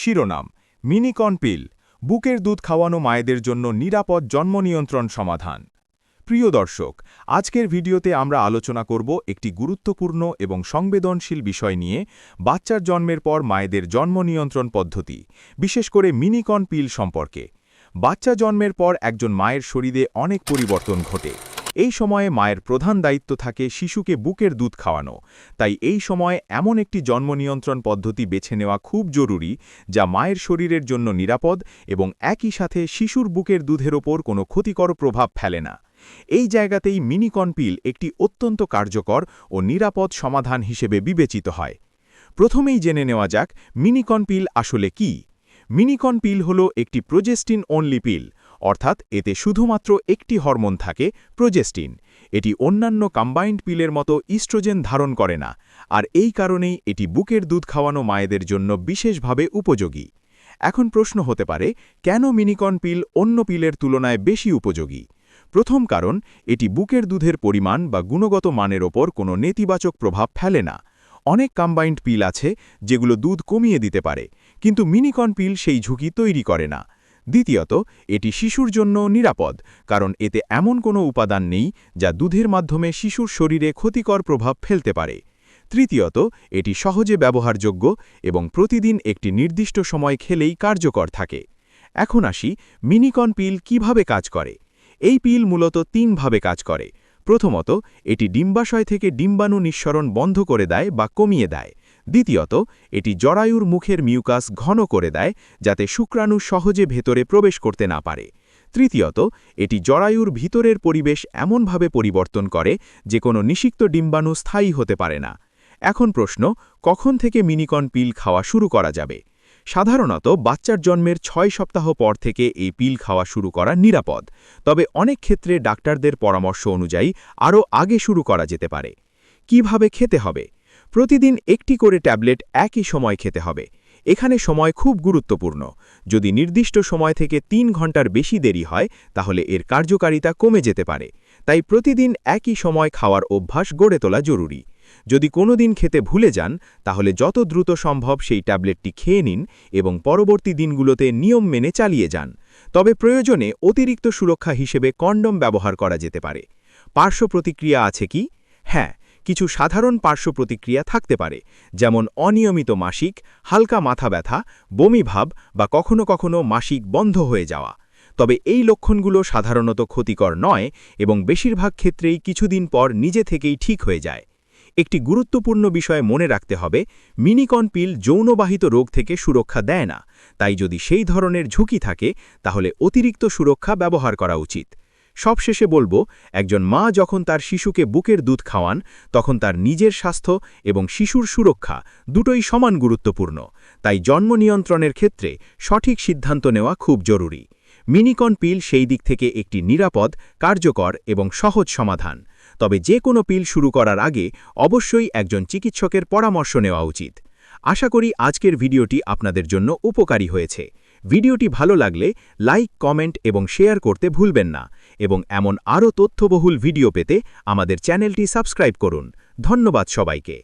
শিরোনাম মিনিকন পিল বুকের দুধ খাওয়ানো মায়েদের জন্য নিরাপদ জন্ম নিয়ন্ত্রণ সমাধান। প্রিয় দর্শক, আজকের ভিডিওতে আমরা আলোচনা করব একটি গুরুত্বপূর্ণ এবং সংবেদনশীল বিষয় নিয়ে, বাচ্চার জন্মের পর মায়েদের জন্ম নিয়ন্ত্রণ পদ্ধতি, বিশেষ করে মিনিকন পিল সম্পর্কে। বাচ্চা জন্মের পর একজন মায়ের শরীরে অনেক পরিবর্তন ঘটে। এই সময়ে মায়ের প্রধান দায়িত্ব থাকে শিশুকে বুকের দুধ খাওয়ানো। তাই এই সময় এমন একটি জন্ম নিয়ন্ত্রণ পদ্ধতি বেছে নেওয়া খুব জরুরি, যা মায়ের শরীরের জন্য নিরাপদ এবং একই সাথে শিশুর বুকের দুধের ওপর কোনো ক্ষতিকর প্রভাব ফেলে না। এই জায়গাতেই মিনিকন পিল একটি অত্যন্ত কার্যকর ও নিরাপদ সমাধান হিসেবে বিবেচিত হয়। প্রথমেই জেনে নেওয়া যাক মিনিকন পিল আসলে কি। মিনিকন পিল হল একটি প্রোজেস্টিন অনলি পিল, অর্থাৎ এতে শুধুমাত্র একটি হরমোন থাকে, প্রোজেস্টিন। এটি অন্যান্য কম্বাইন্ড পিলের মতো ইস্ট্রোজেন ধারণ করে না, আর এই কারণেই এটি বুকের দুধ খাওয়ানো মায়েদের জন্য বিশেষভাবে উপযোগী। এখন প্রশ্ন হতে পারে, কেন মিনিকন পিল অন্য পিলের তুলনায় বেশি উপযোগী? প্রথম কারণ, এটি বুকের দুধের পরিমাণ বা গুণগত মানের ওপর কোনো নেতিবাচক প্রভাব ফেলে না। অনেক কম্বাইন্ড পিল আছে যেগুলো দুধ কমিয়ে দিতে পারে, কিন্তু মিনিকন পিল সেই ঝুঁকি তৈরি করে না। দ্বিতীয়ত, এটি শিশুর জন্য নিরাপদ, কারণ এতে এমন কোনো উপাদান নেই যা দুধের মাধ্যমে শিশুর শরীরে ক্ষতিকর প্রভাব ফেলতে পারে। তৃতীয়ত, এটি সহজে ব্যবহারযোগ্য এবং প্রতিদিন একটি নির্দিষ্ট সময় খেলেই কার্যকর থাকে। এখন আসি মিনিকন পিল কিভাবে কাজ করে। এই পিল মূলত তিনভাবে কাজ করে। প্রথমত, এটি ডিম্বাশয় থেকে ডিম্বাণু নিঃসরণ বন্ধ করে দেয় বা কমিয়ে দেয়। দ্বিতীয়ত, এটি জরায়ুর মুখের মিউকাস ঘন করে দেয়, যাতে শুক্রাণু সহজে ভেতরে প্রবেশ করতে না পারে। তৃতীয়ত, এটি জরায়ুর ভিতরের পরিবেশ এমনভাবে পরিবর্তন করে যে কোনো নিষিক্ত ডিম্বাণু স্থায়ী হতে পারে না। এখন প্রশ্ন, কখন থেকে মিনিকন পিল খাওয়া শুরু করা যাবে? সাধারণত বাচ্চার জন্মের ৬ সপ্তাহ পর থেকে এই পিল খাওয়া শুরু করা নিরাপদ, তবে অনেক ক্ষেত্রে ডাক্তারদের পরামর্শ অনুযায়ী আরও আগে শুরু করা যেতে পারে। কিভাবে খেতে হবে? প্রতিদিন একটি করে ট্যাবলেট একই সময় খেতে হবে। এখানে সময় খুব গুরুত্বপূর্ণ। যদি নির্দিষ্ট সময় থেকে ৩ ঘন্টার বেশি দেরি হয়, তাহলে এর কার্যকারিতা কমে যেতে পারে। তাই প্রতিদিন একই সময় খাওয়ার অভ্যাস গড়ে তোলা জরুরি। যদি কোনো দিন খেতে ভুলে যান, তাহলে যত দ্রুত সম্ভব সেই ট্যাবলেটটি খেয়ে নিন এবং পরবর্তী দিনগুলোতে নিয়ম মেনে চালিয়ে যান। তবে প্রয়োজনে অতিরিক্ত সুরক্ষা হিসেবে কন্ডম ব্যবহার করা যেতে পারে। পার্শ্ব প্রতিক্রিয়া আছে কি? হ্যাঁ, কিছু সাধারণ পার্শ্ব প্রতিক্রিয়া থাকতে পারে, যেমন অনিয়মিত মাসিক, হালকা মাথা ব্যথা, বমি ভাব বা কখনো কখনো মাসিক বন্ধ হয়ে যাওয়া। তবে এই লক্ষণগুলো সাধারণত ক্ষতিকর নয় এবং বেশিরভাগ ক্ষেত্রেই কিছুদিন পর নিজে থেকেই ঠিক হয়ে যায়। একটি গুরুত্বপূর্ণ বিষয় মনে রাখতে হবে, মিনিকন পিল যৌনবাহিত রোগ থেকে সুরক্ষা দেয় না। তাই যদি সেই ধরনের ঝুঁকি থাকে, তাহলে অতিরিক্ত সুরক্ষা ব্যবহার করা উচিত। সবশেষে বলবো, একজন মা যখন তার শিশুকে বুকের দুধ খাওয়ান, তখন তার নিজের স্বাস্থ্য এবং শিশুর সুরক্ষা দুটোই সমান গুরুত্বপূর্ণ। তাই জন্ম নিয়ন্ত্রণের ক্ষেত্রে সঠিক সিদ্ধান্ত নেওয়া খুব জরুরি। মিনিকন পিল সেই দিক থেকে একটি নিরাপদ, কার্যকর এবং সহজ সমাধান। তবে যে কোনো পিল শুরু করার আগে অবশ্যই একজন চিকিৎসকের পরামর্শ নেওয়া উচিত। আশা করি আজকের ভিডিওটি আপনাদের জন্য উপকারী হয়েছে। ভিডিওটি ভালো লাগলে লাইক, কমেন্ট এবং শেয়ার করতে ভুলবেন না, এবং এমন আরও তথ্যবহুল ভিডিও পেতে আমাদের চ্যানেলটি সাবস্ক্রাইব করুন। ধন্যবাদ সবাইকে।